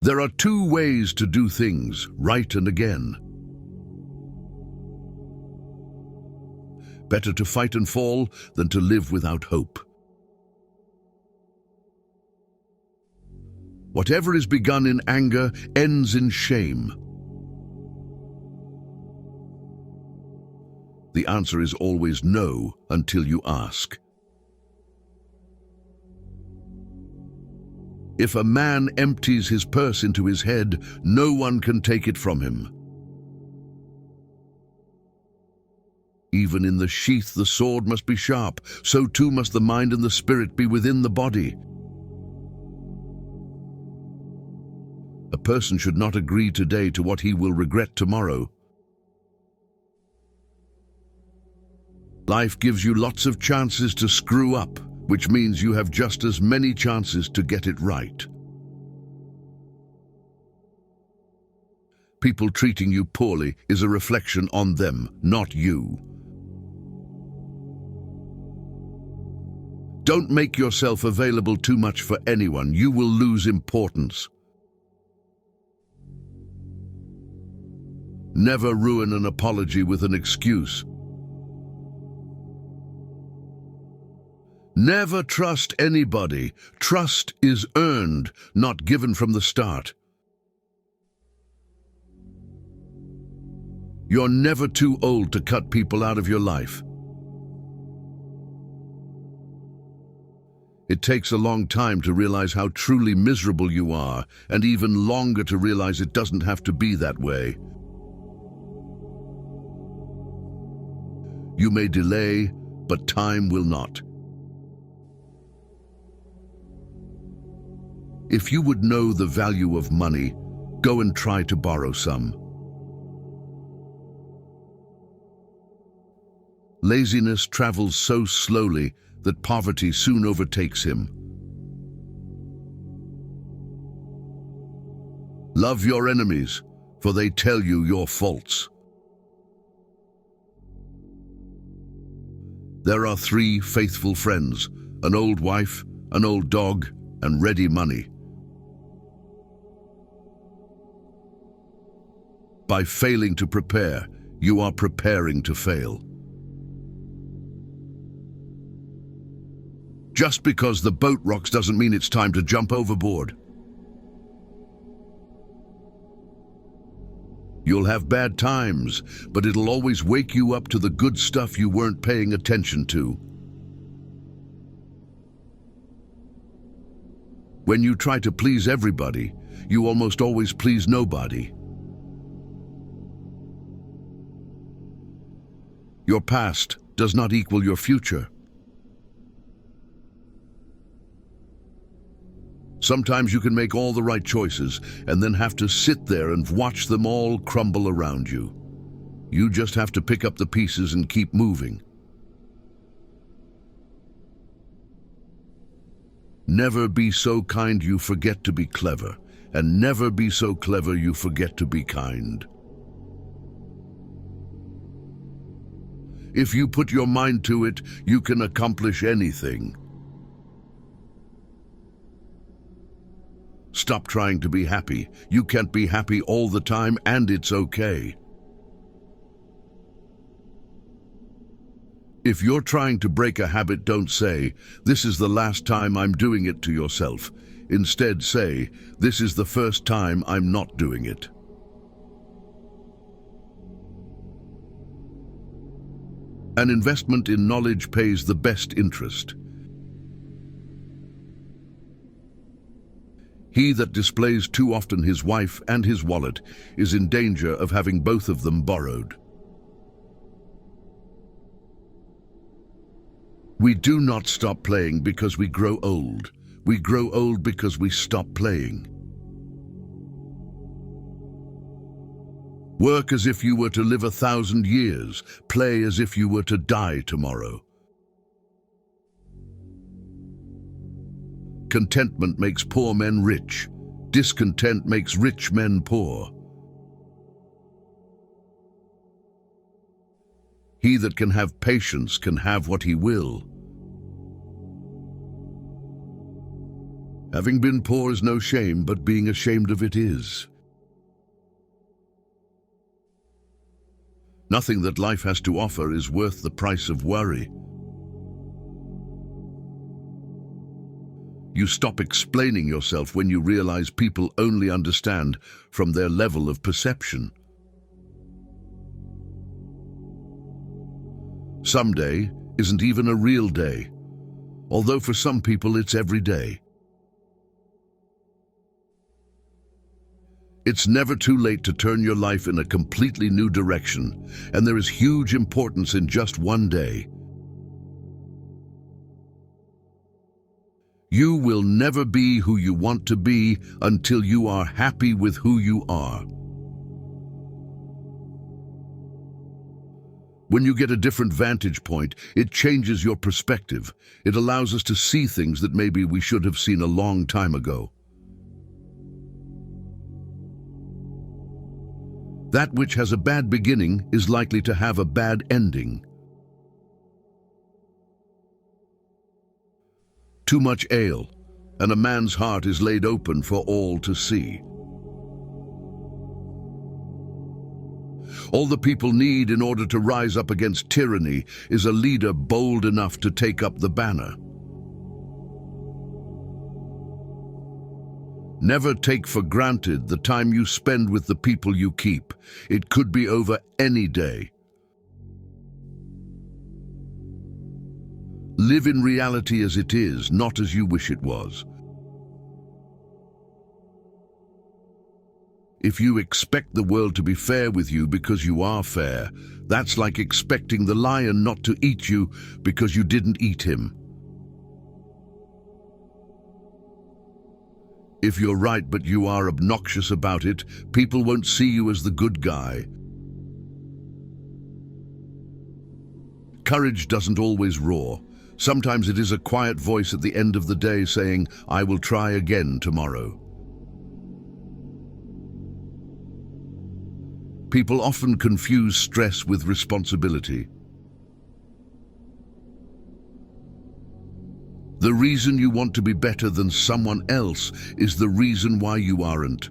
There are two ways to do things, right and again. Better to fight and fall than to live without hope. Whatever is begun in anger ends in shame. The answer is always no until you ask. If a man empties his purse into his head, no one can take it from him. Even in the sheath the sword must be sharp, so too must the mind and the spirit be within the body. A person should not agree today to what he will regret tomorrow. Life gives you lots of chances to screw up, which means you have just as many chances to get it right. People treating you poorly is a reflection on them, not you. Don't make yourself available too much for anyone. You will lose importance. Never ruin an apology with an excuse. Never trust anybody. Trust is earned, not given from the start. You're never too old to cut people out of your life. It takes a long time to realize how truly miserable you are, and even longer to realize it doesn't have to be that way. You may delay, but time will not. If you would know the value of money, go and try to borrow some. Laziness travels so slowly that poverty soon overtakes him. Love your enemies, for they tell you your faults. There are 3 faithful friends, an old wife, an old dog, and ready money. By failing to prepare, you are preparing to fail. Just because the boat rocks doesn't mean it's time to jump overboard. You'll have bad times, but it'll always wake you up to the good stuff you weren't paying attention to. When you try to please everybody, you almost always please nobody. Your past does not equal your future. Sometimes you can make all the right choices and then have to sit there and watch them all crumble around you. You just have to pick up the pieces and keep moving. Never be so kind you forget to be clever, and never be so clever you forget to be kind. If you put your mind to it, you can accomplish anything. Stop trying to be happy. You can't be happy all the time, and it's okay. If you're trying to break a habit, don't say, "This is the last time I'm doing it," to yourself. Instead, say, "This is the first time I'm not doing it." An investment in knowledge pays the best interest. He that displays too often his wife and his wallet is in danger of having both of them borrowed. We do not stop playing because we grow old. We grow old because we stop playing. Work as if you were to live 1,000 years. Play as if you were to die tomorrow. Contentment makes poor men rich. Discontent makes rich men poor. He that can have patience can have what he will. Having been poor is no shame, but being ashamed of it is. Nothing that life has to offer is worth the price of worry. You stop explaining yourself when you realize people only understand from their level of perception. Someday isn't even a real day, although for some people it's every day. It's never too late to turn your life in a completely new direction, and there is huge importance in just one day. You will never be who you want to be until you are happy with who you are. When you get a different vantage point, it changes your perspective. It allows us to see things that maybe we should have seen a long time ago. That which has a bad beginning is likely to have a bad ending. Too much ale, and a man's heart is laid open for all to see. All the people need in order to rise up against tyranny is a leader bold enough to take up the banner. Never take for granted the time you spend with the people you keep. It could be over any day. Live in reality as it is, not as you wish it was. If you expect the world to be fair with you because you are fair, that's like expecting the lion not to eat you because you didn't eat him. If you're right but you are obnoxious about it, people won't see you as the good guy. Courage doesn't always roar. Sometimes it is a quiet voice at the end of the day saying, "I will try again tomorrow." People often confuse stress with responsibility. The reason you want to be better than someone else is the reason why you aren't.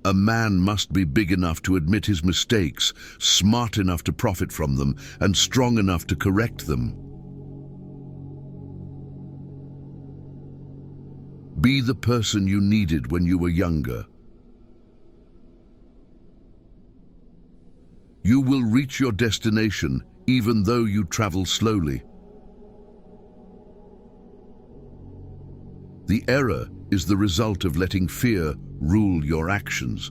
A man must be big enough to admit his mistakes, smart enough to profit from them, and strong enough to correct them. Be the person you needed when you were younger. You will reach your destination even though you travel slowly. The error is the result of letting fear rule your actions.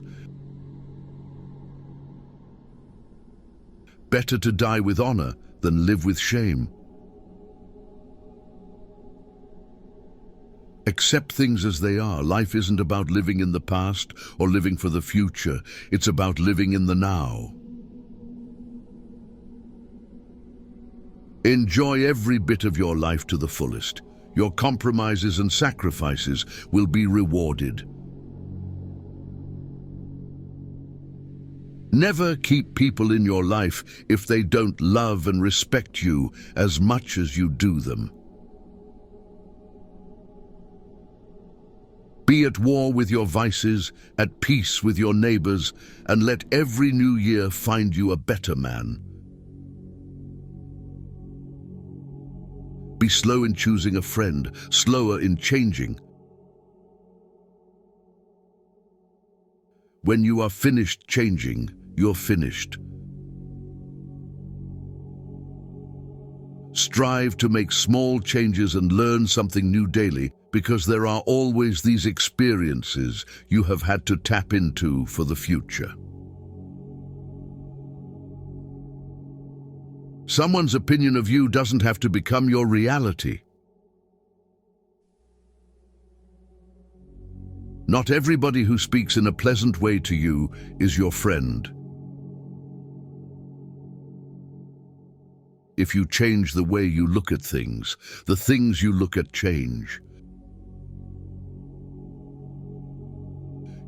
Better to die with honor than live with shame. Accept things as they are. Life isn't about living in the past or living for the future. It's about living in the now. Enjoy every bit of your life to the fullest. Your compromises and sacrifices will be rewarded. Never keep people in your life if they don't love and respect you as much as you do them. Be at war with your vices, at peace with your neighbors, and let every new year find you a better man. Be slow in choosing a friend, slower in changing. When you are finished changing, you're finished. Strive to make small changes and learn something new daily, because there are always these experiences you have had to tap into for the future. Someone's opinion of you doesn't have to become your reality. Not everybody who speaks in a pleasant way to you is your friend. If you change the way you look at things, the things you look at change.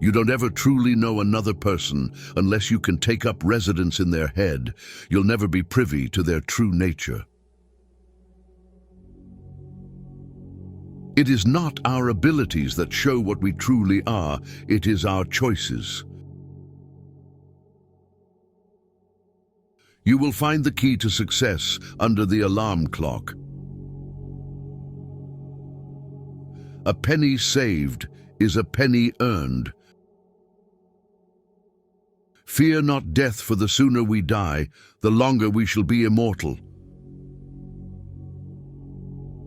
You don't ever truly know another person unless you can take up residence in their head. You'll never be privy to their true nature. It is not our abilities that show what we truly are, it is our choices. You will find the key to success under the alarm clock. A penny saved is a penny earned. Fear not death, for the sooner we die, the longer we shall be immortal.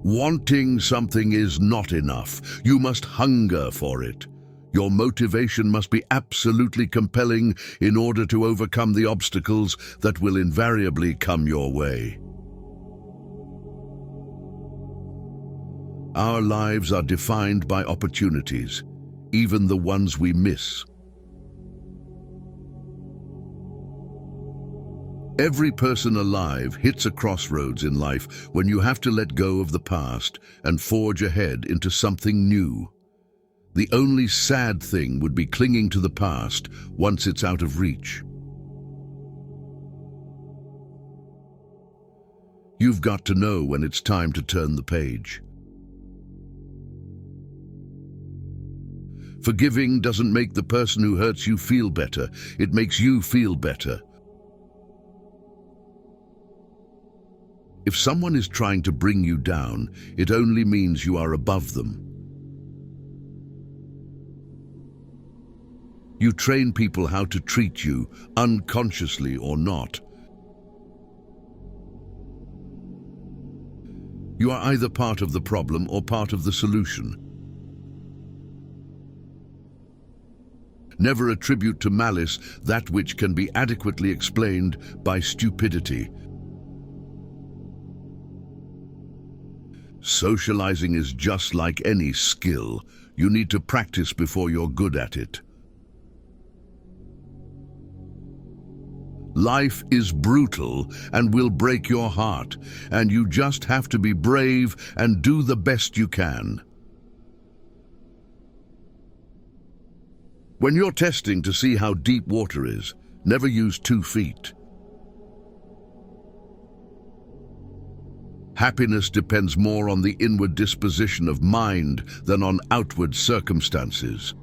Wanting something is not enough. You must hunger for it. Your motivation must be absolutely compelling in order to overcome the obstacles that will invariably come your way. Our lives are defined by opportunities, even the ones we miss. Every person alive hits a crossroads in life when you have to let go of the past and forge ahead into something new. The only sad thing would be clinging to the past once it's out of reach. You've got to know when it's time to turn the page. Forgiving doesn't make the person who hurts you feel better, it makes you feel better. If someone is trying to bring you down, it only means you are above them. You train people how to treat you, unconsciously or not. You are either part of the problem or part of the solution. Never attribute to malice that which can be adequately explained by stupidity. Socializing is just like any skill. You need to practice before you're good at it. Life is brutal and will break your heart, and you just have to be brave and do the best you can. When you're testing to see how deep water is, never use 2 feet. Happiness depends more on the inward disposition of mind than on outward circumstances.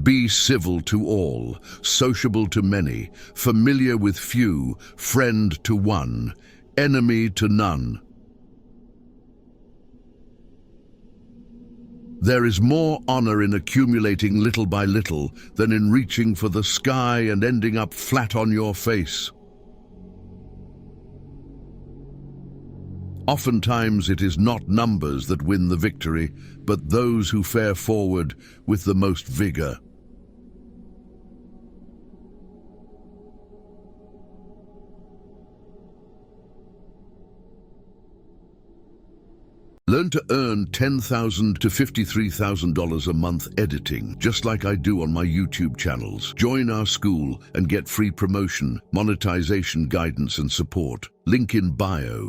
Be civil to all, sociable to many, familiar with few, friend to one, enemy to none. There is more honor in accumulating little by little than in reaching for the sky and ending up flat on your face. Oftentimes it is not numbers that win the victory, but those who fare forward with the most vigor. Learn to earn $10,000 to $53,000 a month editing, just like I do on my YouTube channels. Join our school and get free promotion, monetization guidance and support. Link in bio.